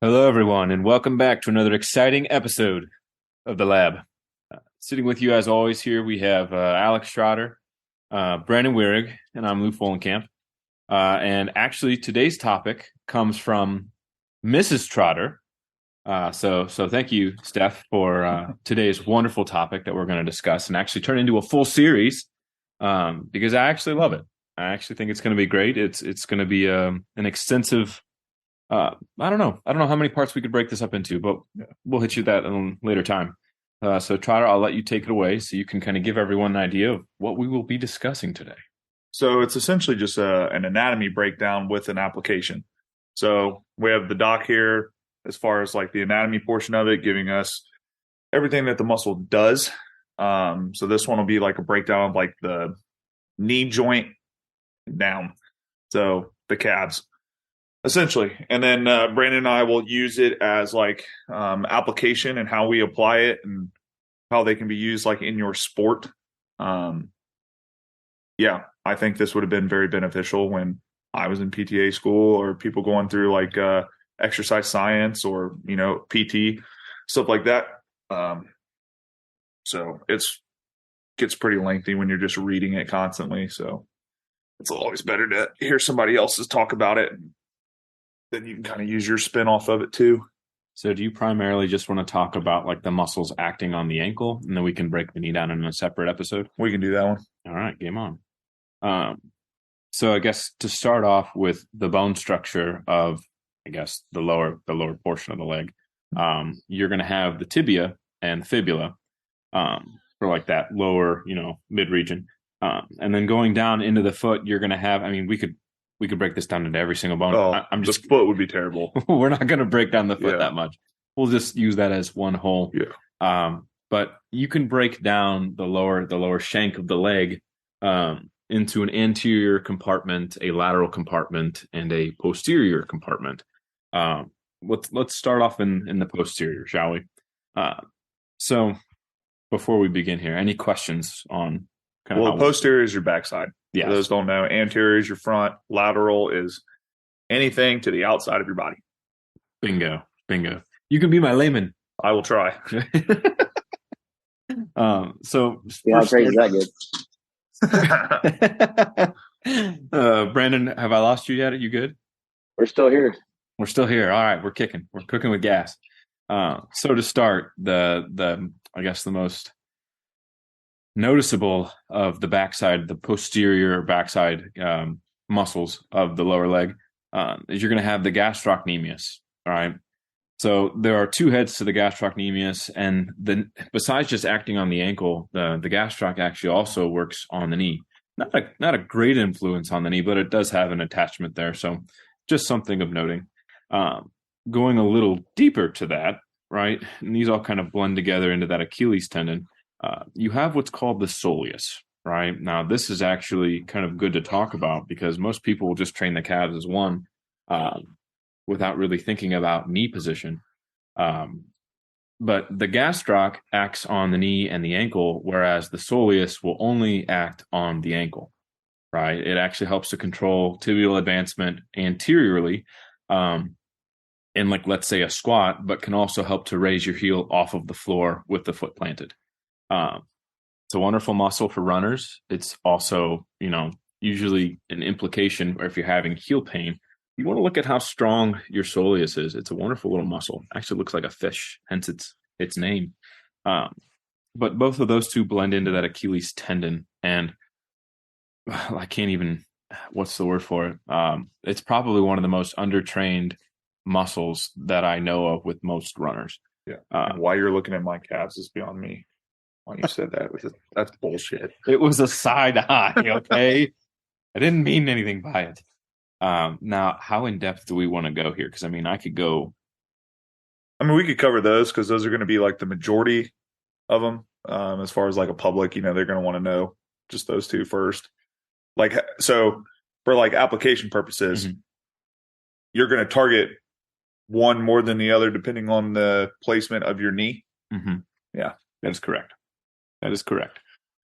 Hello, everyone, and welcome back to another exciting episode of The Lab. Sitting with you, as always, here we have Alex Trotter, Brandon Wierig, and I'm Lou Follenkamp. And actually, today's topic comes from Mrs. Trotter. So thank you, Steph, for today's wonderful topic that we're going to discuss and actually turn into a full series because I actually love it. I actually think it's going to be great. It's going to be an extensive. I don't know how many parts we could break this up into, but we'll hit you that in a later time. So Trotter, I'll let you take it away so you can kind of give everyone an idea of what we will be discussing today. So it's essentially just an anatomy breakdown with an application. So we have the doc here as far as like the anatomy portion of it, giving us everything that the muscle does. So this one will be like a breakdown of like the knee joint down. So the calves. Essentially. And then Brandon and I will use it as like application and how we apply it and how they can be used like in your sport. Yeah, I think this would have been very beneficial when I was in PTA school or people going through like exercise science or, PT, stuff like that. So gets pretty lengthy when you're just reading it constantly. So it's always better to hear somebody else's talk about it. Then you can kind of use your spin off of it too. So do you primarily just want to talk about like the muscles acting on the ankle, and then we can break the knee down in a separate episode? We can do that one. All right, game on. So I guess to start off with the bone structure of, I guess, the lower portion of the leg, you're going to have the tibia and fibula for like that lower, mid region. And then going down into the foot, you're going to have, we could break this down into every single bone. The foot would be terrible. We're not going to break down the foot that much. We'll just use that as one whole. Yeah. But you can break down the lower shank of the leg into an anterior compartment, a lateral compartment, and a posterior compartment. Let's start off in the posterior, shall we? So before we begin here, any questions on posterior is your backside. Yeah. For those don't know, anterior is your front. Lateral is anything to the outside of your body. Bingo. You can be my layman. I will try. So how crazy is that good? Brandon, have I lost you yet? Are you good? We're still here. We're still here. All right, we're kicking. We're cooking with gas. So to start, the I guess the most noticeable of the backside, the posterior backside muscles of the lower leg, is you're going to have the gastrocnemius. All right. So there are two heads to the gastrocnemius, and besides just acting on the ankle, the gastroc actually also works on the knee. Not a great influence on the knee, but it does have an attachment there. So just something of noting. Going a little deeper to that, right? And these all kind of blend together into that Achilles tendon. You have what's called the soleus, right? Now, this is actually kind of good to talk about because most people will just train the calves as one without really thinking about knee position. But the gastroc acts on the knee and the ankle, whereas the soleus will only act on the ankle, right? It actually helps to control tibial advancement anteriorly in, like, let's say a squat, but can also help to raise your heel off of the floor with the foot planted. It's a wonderful muscle for runners. It's also, usually an implication, or if you're having heel pain, you want to look at how strong your soleus is. It's a wonderful little muscle. Actually looks like a fish, hence its name. But both of those two blend into that Achilles tendon, and I can't even, what's the word for it? It's probably one of the most undertrained muscles that I know of with most runners. Yeah. And why you're looking at my calves is beyond me. When you said that, that's bullshit. It was a side eye, okay? I didn't mean anything by it. Now, how in depth do we want to go here? Because I could go. We could cover those because those are going to be like the majority of them. As far as like a public, they're going to want to know just those two first. Like, so for like application purposes, you're going to target one more than the other depending on the placement of your knee. Mm-hmm. Yeah, that is correct.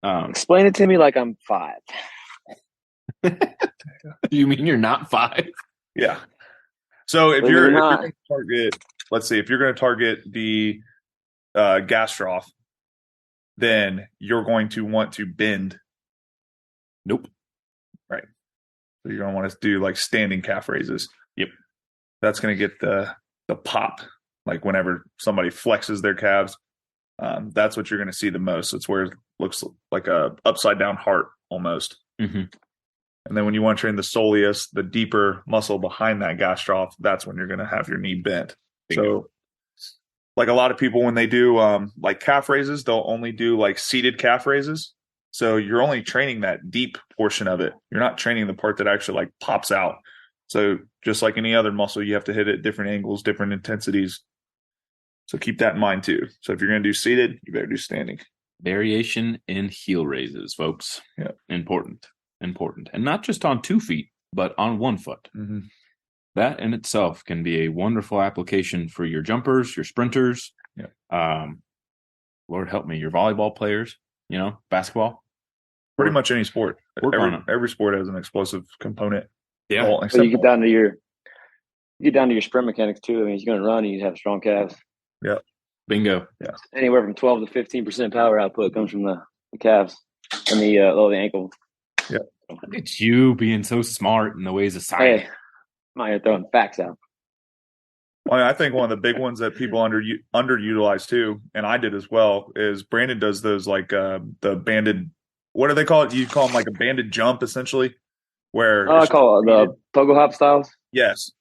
Explain it to me like I'm 5. You mean you're not 5? Yeah. So if you're going to target let's see, if you're going to target the gas trough, then you're going to want to bend. Nope. Right. So you're going to want to do like standing calf raises. Yep. That's going to get the pop. Like whenever somebody flexes their calves, that's what you're going to see the most. It's where it looks like a upside down heart almost. Mm-hmm. And then when you want to train the soleus, the deeper muscle behind that gas trough, that's when you're going to have your knee bent. Bingo. So like a lot of people, when they do like calf raises, they'll only do like seated calf raises. So you're only training that deep portion of it. You're not training the part that actually like pops out. So just like any other muscle, you have to hit it at different angles, different intensities. So keep that in mind too. So if you're going to do seated, you better do standing. Variation in heel raises, folks. Yeah. Important. And not just on 2 feet, but on 1 foot. Mm-hmm. That in itself can be a wonderful application for your jumpers, your sprinters. Yeah. Lord help me, your volleyball players, basketball. Pretty much any sport. Work on it. Every sport has an explosive component. Yeah. Well, So except you get down to your sprint mechanics too. I mean, you're going to run, and you have strong calves. Bingo. Anywhere from 12 to 15% power output comes from the calves and the low of the ankle. It's you being so smart in the ways of science. Hey, I'm out here throwing facts out. Well, I think one of the big ones that people underutilize too, and I did as well, is Brandon does those like the banded. What do they call it? You call them like a banded jump, essentially. Where I call it the pogo hop styles. Yes.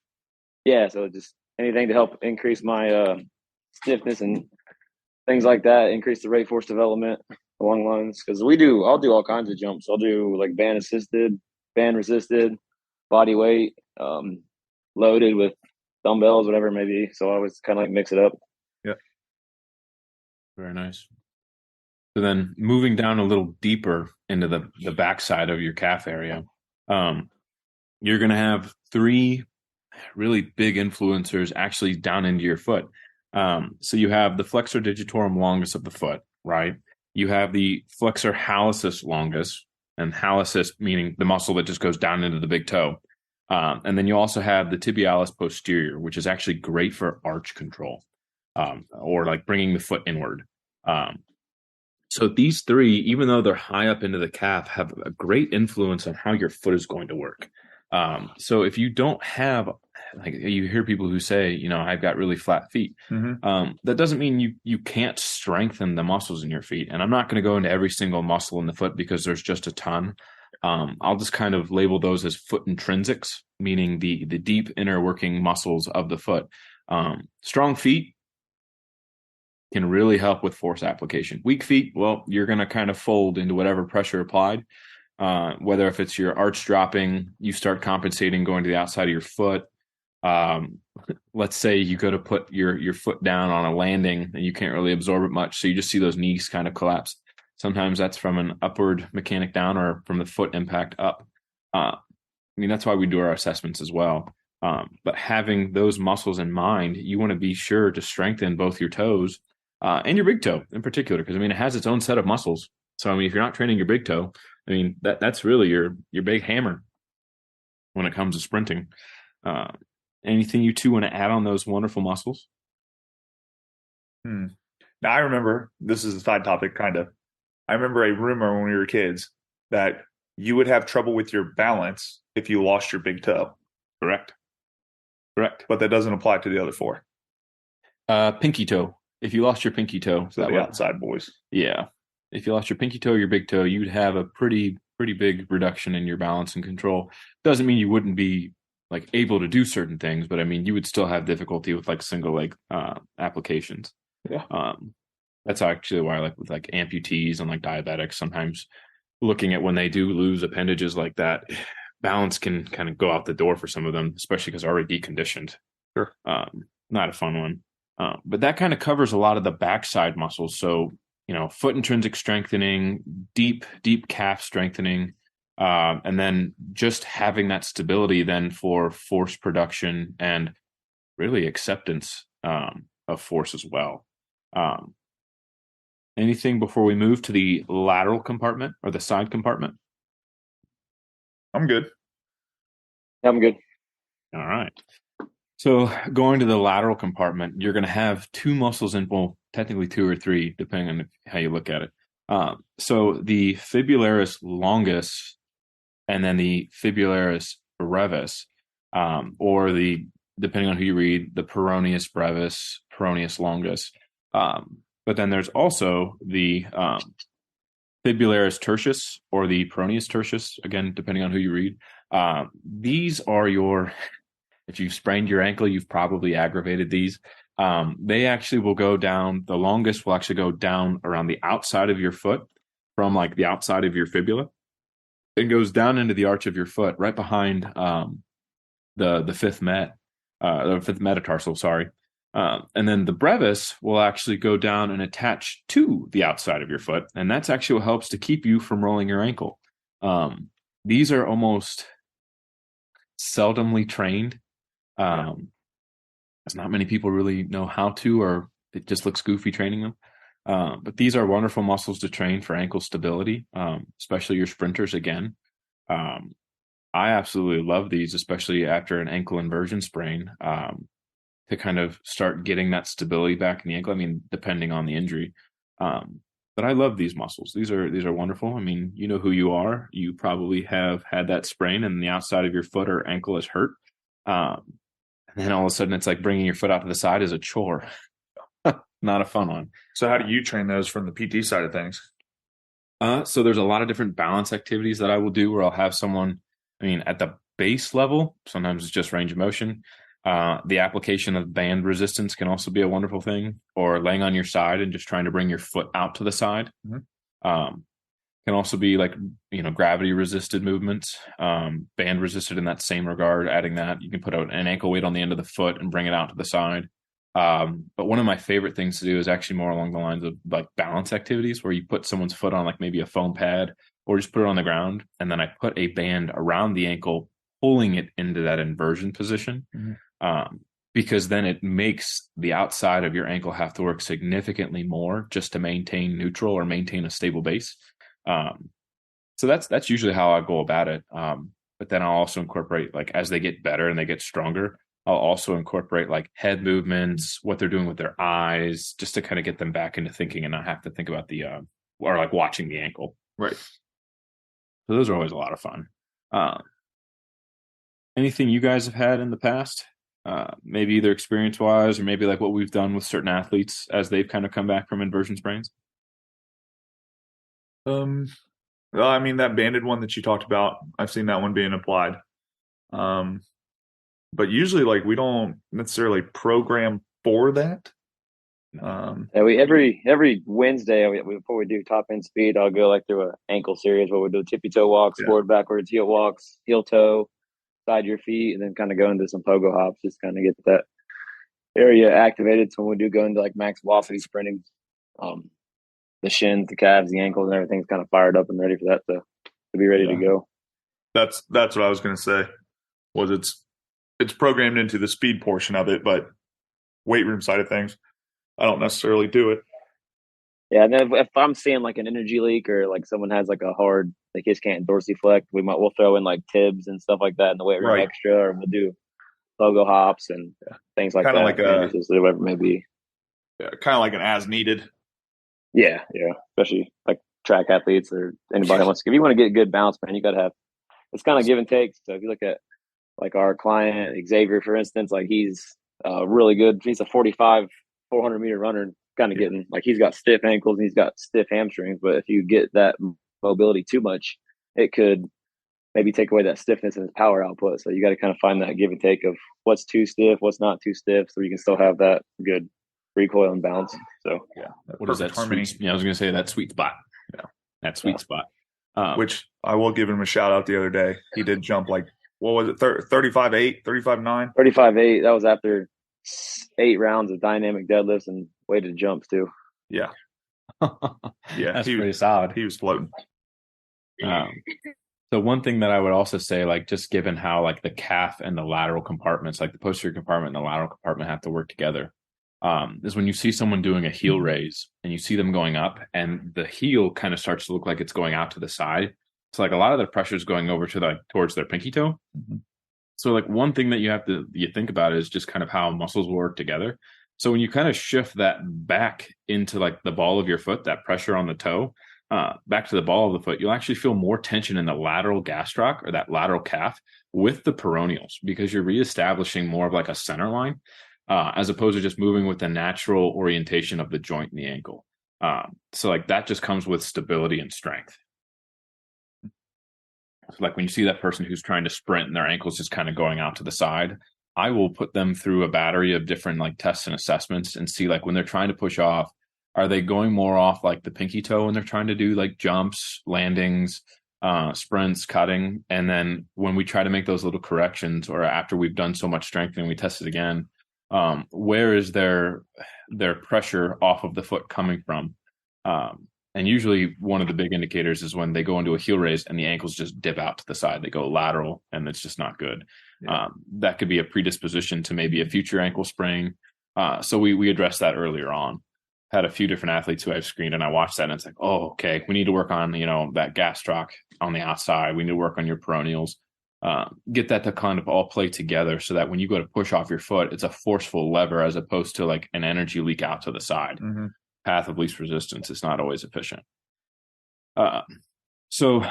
Yeah, so just anything to help increase my stiffness and things like that, increase the rate force development along lines. Because I'll do all kinds of jumps. I'll do like band assisted, band resisted, body weight, loaded with dumbbells, whatever it may be. So I always kind of like mix it up. Yeah. Very nice. So then moving down a little deeper into the backside of your calf area, you're going to have 3 really big influencers actually down into your foot. So you have the flexor digitorum longus of the foot, right? You have the flexor hallucis longus, and hallucis meaning the muscle that just goes down into the big toe. And then you also have the tibialis posterior, which is actually great for arch control, or like bringing the foot inward. So these 3, even though they're high up into the calf, have a great influence on how your foot is going to work. So if you don't have, like you hear people who say, I've got really flat feet. Mm-hmm. That doesn't mean you can't strengthen the muscles in your feet. And I'm not going to go into every single muscle in the foot because there's just a ton. I'll just kind of label those as foot intrinsics, meaning the deep inner working muscles of the foot. Strong feet can really help with force application. Weak feet, well, you're going to kind of fold into whatever pressure applied. Whether if it's your arch dropping, you start compensating going to the outside of your foot. Let's say you go to put your foot down on a landing and you can't really absorb it much. So you just see those knees kind of collapse. Sometimes that's from an upward mechanic down or from the foot impact up. That's why we do our assessments as well. But having those muscles in mind, you want to be sure to strengthen both your toes and your big toe in particular, because it has its own set of muscles. So if you're not training your big toe, that's really your big hammer when it comes to sprinting. Anything you 2 want to add on those wonderful muscles? Now I remember, this is a side topic, kind of. I remember a rumor when we were kids that you would have trouble with your balance if you lost your big toe. Correct. But that doesn't apply to the other 4. Pinky toe. If you lost your pinky toe, So the outside boys. Yeah. If you lost your pinky toe or your big toe, you'd have a pretty big reduction in your balance and control. Doesn't mean you wouldn't be like able to do certain things, but you would still have difficulty with like single leg applications. Yeah. That's actually why with like amputees and like diabetics, sometimes looking at when they do lose appendages like that, balance can kind of go out the door for some of them, especially because they're already deconditioned. Sure. Not a fun one. But that kind of covers a lot of the backside muscles. So, foot intrinsic strengthening, deep calf strengthening, and then just having that stability then for force production and really acceptance of force as well. Anything before we move to the lateral compartment or the side compartment? I'm good. I'm good. All right. So going to the lateral compartment, you're going to have two muscles in, well, technically two or three, depending on how you look at it. So the fibularis longus and then the fibularis brevis, or the, depending on who you read, the peroneus brevis, peroneus longus. But then there's also the fibularis tertius or the peroneus tertius, again, depending on who you read. These are your, if you've sprained your ankle, you've probably aggravated these. They actually will go down, the longest will actually go down around the outside of your foot from like the outside of your fibula. It goes down into the arch of your foot, right behind the fifth metatarsal, sorry. And then the brevis will actually go down and attach to the outside of your foot. And that's actually what helps to keep you from rolling your ankle. These are almost seldomly trained. As not many people really know how to, or it just looks goofy training them. But these are wonderful muscles to train for ankle stability, especially your sprinters again. I absolutely love these, especially after an ankle inversion sprain, to kind of start getting that stability back in the ankle. I mean, depending on the injury. But I love these muscles. These are wonderful. I mean, you know who you are. You probably have had that sprain and the outside of your foot or ankle is hurt. And then all of a sudden it's like bringing your foot out to the side is a chore. Not a fun one. So how do you train those from the PT side of things? So there's a lot of different balance activities that I will do where I'll have someone, I mean, at the base level, sometimes it's just range of motion. The application of band resistance can also be a wonderful thing, or laying on your side and just trying to bring your foot out to the side. Mm-hmm. Can also be like, gravity resisted movements, band resisted in that same regard. Adding that, you can put out an ankle weight on the end of the foot and bring it out to the side. But one of my favorite things to do is actually more along the lines of like balance activities, where you put someone's foot on like maybe a foam pad or just put it on the ground. And then I put a band around the ankle, pulling it into that inversion position. Mm-hmm. Because then it makes the outside of your ankle have to work significantly more just to maintain neutral or maintain a stable base. So that's usually how I go about it. But then I'll also incorporate, like, as they get better and they get stronger, I'll also incorporate like head movements, what they're doing with their eyes, just to kind of get them back into thinking and not have to think about or like watching the ankle. Right. So those are always a lot of fun. Anything you guys have had in the past, maybe either experience wise or maybe like what we've done with certain athletes as they've kind of come back from inversion sprains? Well, I mean, that banded one that you talked about, I've seen that one being applied. But usually, like, we don't necessarily program for that. We every Wednesday before we do top end speed, I'll go like through an ankle series where we do tippy toe walks, forward, backwards, heel walks, heel toe, side your feet, and then kind of go into some pogo hops, just kind of get that area activated. So when we do go into like max velocity sprinting, the shins, the calves, the ankles, and everything's kind of fired up and ready for that to be ready to go. That's what I was going to say. Was it's programmed into the speed portion of it, but weight room side of things, I don't necessarily do it. Yeah, and then if I'm seeing like an energy leak or like someone has like a hard, like his can't dorsiflect, we'll throw in like tibs and stuff like that in the weight room extra, or we'll do pogo hops and things like kinda that. Like whatever it may be. Yeah, kind of like an as needed. Yeah, especially like track athletes or anybody wants to. If you want to get good balance, man, you got to have. It's kind of give and take. So if you look at like our client Xavier, for instance, like he's really good. He's a 400 meter runner, kind of getting like he's got stiff ankles and he's got stiff hamstrings. But if you get that mobility too much, it could maybe take away that stiffness and his power output. So you got to kind of find that give and take of what's too stiff, what's not too stiff, so you can still have that good recoil and bounce. So what is that harmony? I was going to say that sweet spot. Yeah, that sweet spot. Which I will give him a shout out the other day. He did jump like, what was it, 35.8, 35.9? 35.8. That was after 8 rounds of dynamic deadlifts and weighted jumps too. Yeah. That's pretty solid. He was floating. So one thing that I would also say, like, just given how like the calf and the lateral compartments, like the posterior compartment and the lateral compartment have to work together, is when you see someone doing a heel raise and you see them going up and the heel kind of starts to look like it's going out to the side. So like a lot of the pressure is going over to towards their pinky toe. Mm-hmm. So like one thing that you think about is just kind of how muscles work together. So when you kind of shift that back into like the ball of your foot, that pressure on the toe, back to the ball of the foot, you'll actually feel more tension in the lateral gastroc or that lateral calf with the peroneals because you're reestablishing more of like a center line, as opposed to just moving with the natural orientation of the joint in the ankle. So like that just comes with stability and strength. So like when you see that person who's trying to sprint and their ankles just kind of going out to the side, I will put them through a battery of different like tests and assessments and see like when they're trying to push off, are they going more off like the pinky toe when they're trying to do like jumps, landings, sprints, cutting? And then when we try to make those little corrections or after we've done so much strengthening, we test it again. Where is their pressure off of the foot coming from? And usually one of the big indicators is when they go into a heel raise and the ankles just dip out to the side. They go lateral and it's just not good. Yeah. That could be a predisposition to maybe a future ankle sprain. So we addressed that earlier on. Had a few different athletes who I've screened and I watched that and it's like, oh, okay, we need to work on, that gastroc on the outside. We need to work on your peroneals. Get that to kind of all play together so that when you go to push off your foot, it's a forceful lever as opposed to like an energy leak out to the side. Mm-hmm. Path of least resistance is not always efficient. So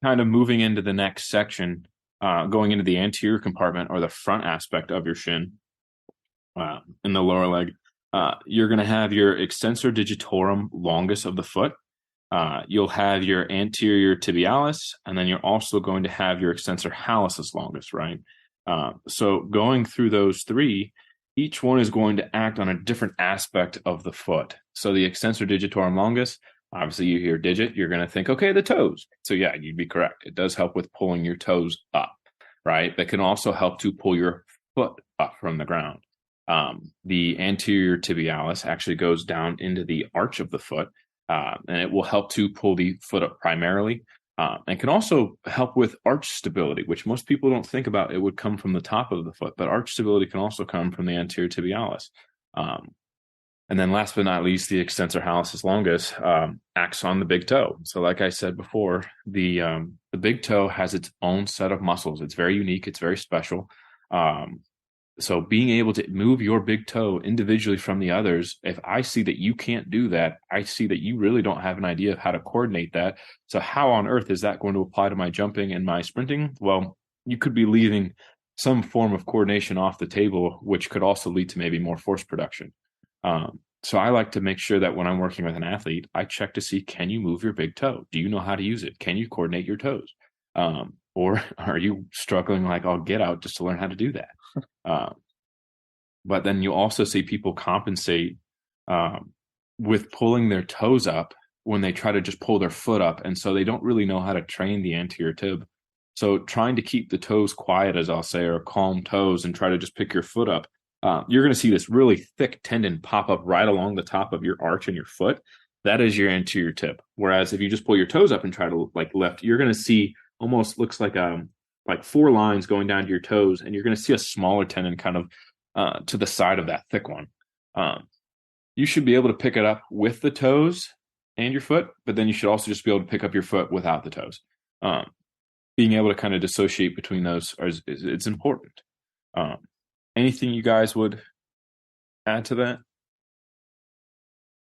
kind of moving into the next section, going into the anterior compartment or the front aspect of your shin in the lower leg, you're going to have your extensor digitorum longus of the foot. You'll have your anterior tibialis, and then you're also going to have your extensor hallucis longus, right? So going through those three, each one is going to act on a different aspect of the foot. So the extensor digitorum longus, obviously you hear digit, you're going to think, okay, the toes. So yeah, you'd be correct. It does help with pulling your toes up, right? That can also help to pull your foot up from the ground. The anterior tibialis actually goes down into the arch of the foot, and it will help to pull the foot up primarily. And can also help with arch stability, which most people don't think about. It would come from the top of the foot, but arch stability can also come from the anterior tibialis. And then last but not least, the extensor hallucis longus acts on the big toe. So like I said before, the big toe has its own set of muscles. It's very unique. It's very special. So being able to move your big toe individually from the others, if I see that you can't do that, I see that you really don't have an idea of how to coordinate that. So how on earth is that going to apply to my jumping and my sprinting? Well, you could be leaving some form of coordination off the table, which could also lead to maybe more force production. So I like to make sure that when I'm working with an athlete, I check to see, can you move your big toe? Do you know how to use it? Can you coordinate your toes? Or are you struggling like I'll get out just to learn how to do that? But then you also see people compensate with pulling their toes up when they try to just pull their foot up. And so they don't really know how to train the anterior tib. So trying to keep the toes quiet, as I'll say, or calm toes and try to just pick your foot up, you're going to see this really thick tendon pop up right along the top of your arch in your foot. That is your anterior tib. Whereas if you just pull your toes up and try to like lift, you're going to see almost looks like four lines going down to your toes, and you're going to see a smaller tendon kind of to the side of that thick one. You should be able to pick it up with the toes and your foot, but then you should also just be able to pick up your foot without the toes. Being able to kind of dissociate between those it's important. Anything you guys would add to that?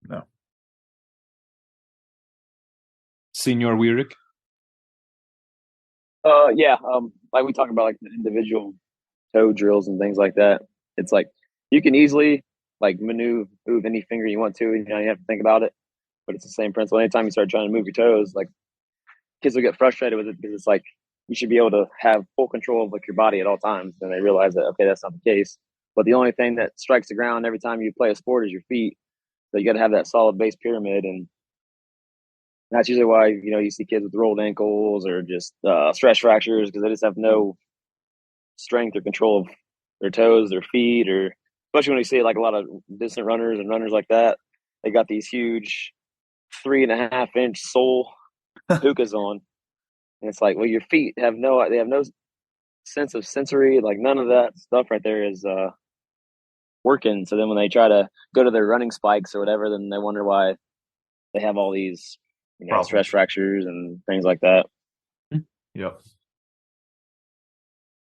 No. Senor Wierig? Yeah. Like we talk about like the individual toe drills and things like that. It's like you can easily like move any finger you want to, and you have to think about it. But it's the same principle. Anytime you start trying to move your toes, like kids will get frustrated with it because it's like you should be able to have full control of like your body at all times. And they realize that okay, that's not the case. But the only thing that strikes the ground every time you play a sport is your feet. So you got to have that solid base pyramid, and that's usually why you see kids with rolled ankles or just stress fractures because they just have no strength or control of their toes, their feet, or especially when you see like a lot of distant runners and runners like that. They got these huge 3.5-inch sole hookahs on, and it's like, well, your feet have no sense of sensory, like none of that stuff right there is working. So then when they try to go to their running spikes or whatever, then they wonder why they have all these stress fractures and things like that. Yep.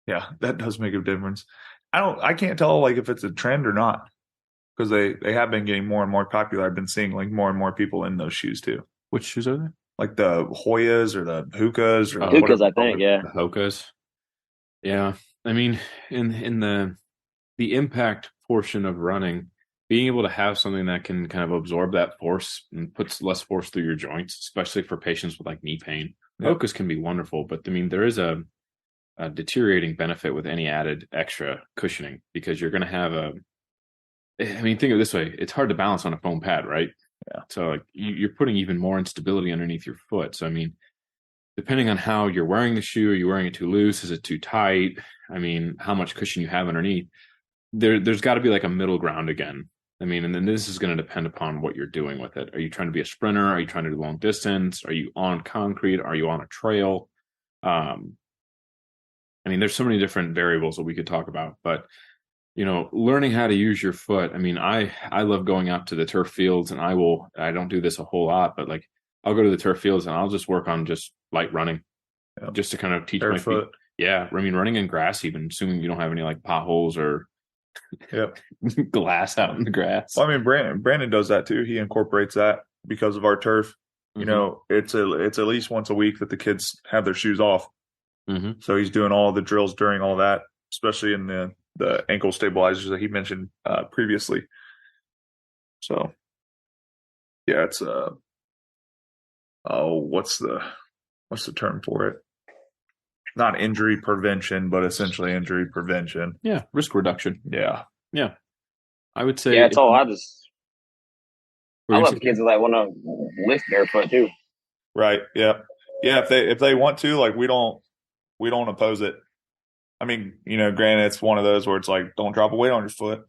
Yeah, that does make a difference. I can't tell like if it's a trend or not because they have been getting more and more popular. I've been seeing like more and more people in those shoes too, Which shoes are they? like the Hoyas or the Hokas or Oh, Hookahs, whatever. I think. Yeah. the Hokas. Yeah. I mean, in the impact portion of running, being able to have something that can kind of absorb that force and puts less force through your joints, especially for patients with like knee pain. Yeah. Hokas can be wonderful, but I mean, there is a deteriorating benefit with any added extra cushioning because you're going to have I mean, think of it this way: it's hard to balance on a foam pad, right? Yeah. So like you're putting even more instability underneath your foot. So I mean, depending on how you're wearing the shoe, are you wearing it too loose? Is it too tight? I mean, how much cushion you have underneath? There's got to be like a middle ground again. I mean, and then this is going to depend upon what you're doing with it. Are you trying to be a sprinter? Are you trying to do long distance? Are you on concrete? Are you on a trail? I mean, there's so many different variables that we could talk about, but learning how to use your foot. I mean, I love going out to the turf fields, and I don't do this a whole lot, but like I'll go to the turf fields and I'll just work on just light running, just to kind of teach my feet. Yeah, I mean, running in grass, even assuming you don't have any like potholes or glass out in the grass. Well, I mean, Brandon does that too. He incorporates that because of our turf. It's at least once a week that the kids have their shoes off. Mm-hmm. So he's doing all the drills during all that, especially in the ankle stabilizers that he mentioned previously. So yeah, it's what's the term for it? Not injury prevention, but essentially injury prevention. Yeah, risk reduction. Yeah. I would say. Yeah, it's all. I love kids that want to lift barefoot too. Right. Yeah. Yeah. If they want to, like, we don't oppose it. I mean, granted, it's one of those where it's like, don't drop a weight on your foot.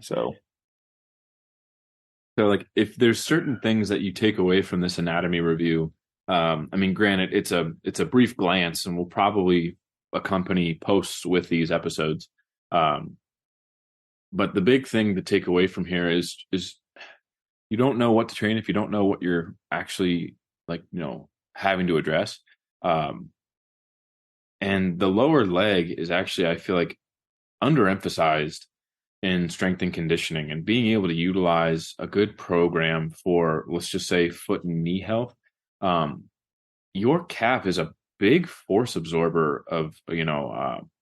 So. So, like, if there's certain things that you take away from this anatomy review, I mean, granted, it's a brief glance, and we'll probably accompany posts with these episodes. But the big thing to take away from here is you don't know what to train if you don't know what you're actually having to address. And the lower leg is actually, I feel like, underemphasized in strength and conditioning, and being able to utilize a good program for, let's just say, foot and knee health. Your calf is a big force absorber of,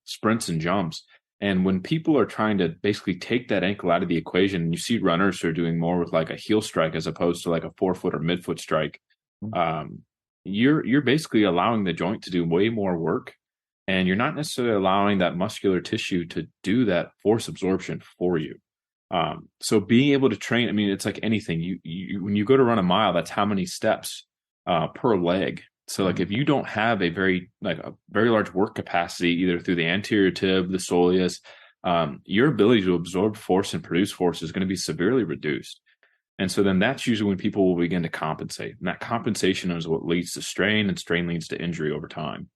sprints and jumps. And when people are trying to basically take that ankle out of the equation, and you see runners who are doing more with like a heel strike as opposed to like a forefoot or midfoot strike, you're basically allowing the joint to do way more work, and you're not necessarily allowing that muscular tissue to do that force absorption for you. So being able to train, I mean, it's like anything. You when you go to run a mile, that's how many steps per leg. So like if you don't have a very large work capacity, either through the anterior tib, the soleus, your ability to absorb force and produce force is going to be severely reduced. And so then that's usually when people will begin to compensate. And that compensation is what leads to strain, and strain leads to injury over time.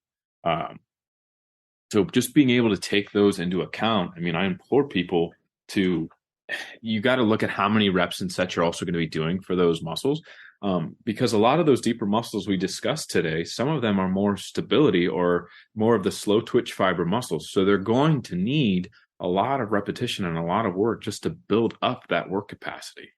So just being able to take those into account, I mean, I implore people you got to look at how many reps and sets you're also going to be doing for those muscles. Because a lot of those deeper muscles we discussed today, some of them are more stability or more of the slow twitch fiber muscles. So they're going to need a lot of repetition and a lot of work just to build up that work capacity.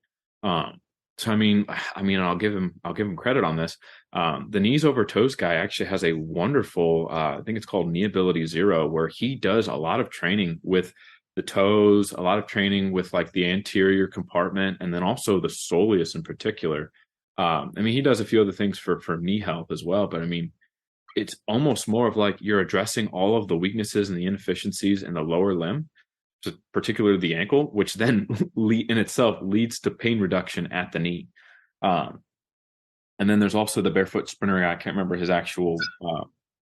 So I mean, I'll give him credit on this. The knees over toes guy actually has a wonderful, I think it's called Knee Ability Zero, where he does a lot of training with the toes, a lot of training with like the anterior compartment, and then also the soleus in particular. I mean, he does a few other things for knee health as well, but I mean, it's almost more of like you're addressing all of the weaknesses and the inefficiencies in the lower limb, particularly the ankle, which then in itself leads to pain reduction at the knee. And then there's also the barefoot sprinter guy. I can't remember his actual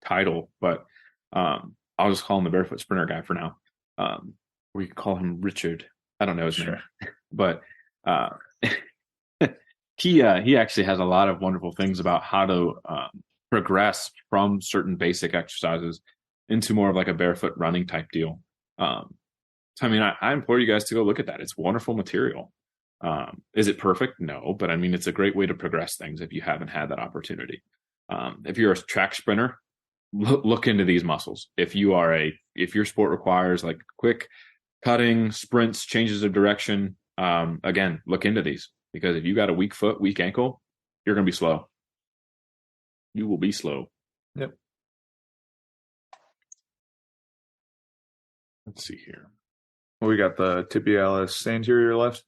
title, but I'll just call him the barefoot sprinter guy for now. We could call him Richard. I don't know his name, but he actually has a lot of wonderful things about how to progress from certain basic exercises into more of like a barefoot running type deal. So, I mean, I implore you guys to go look at that. It's wonderful material. Is it perfect? No, but I mean, it's a great way to progress things if you haven't had that opportunity. If you're a track sprinter, look into these muscles. If your sport requires like quick cutting, sprints, changes of direction, again, look into these, because if you got a weak foot, weak ankle, you're going to be slow. You will be slow. Yep. Let's see here. We got the tibialis anterior left.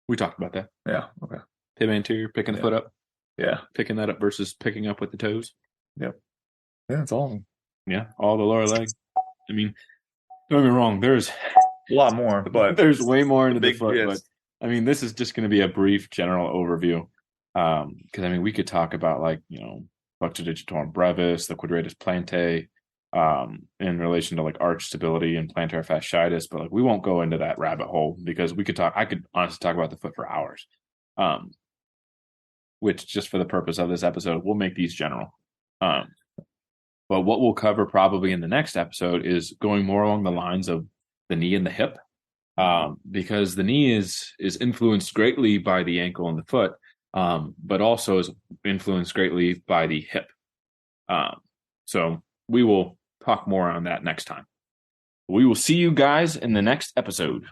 We talked about that. Yeah. Okay. Tib anterior, picking the foot up. Yeah. Picking that up versus picking up with the toes. Yep. Yeah, it's all. Yeah, all the lower leg. I mean, don't get me wrong. There's a lot more, but there's way more into the foot. Yes. But I mean, this is just going to be a brief general overview. Because I mean, we could talk about like flexor digitorum brevis, the quadratus plantae, in relation to like arch stability and plantar fasciitis, but like we won't go into that rabbit hole because I could honestly talk about the foot for hours. Which just for the purpose of this episode, we'll make these general. But what we'll cover probably in the next episode is going more along the lines of the knee and the hip, because the knee is influenced greatly by the ankle and the foot, but also is influenced greatly by the hip. So we will talk more on that next time. We will see you guys in the next episode.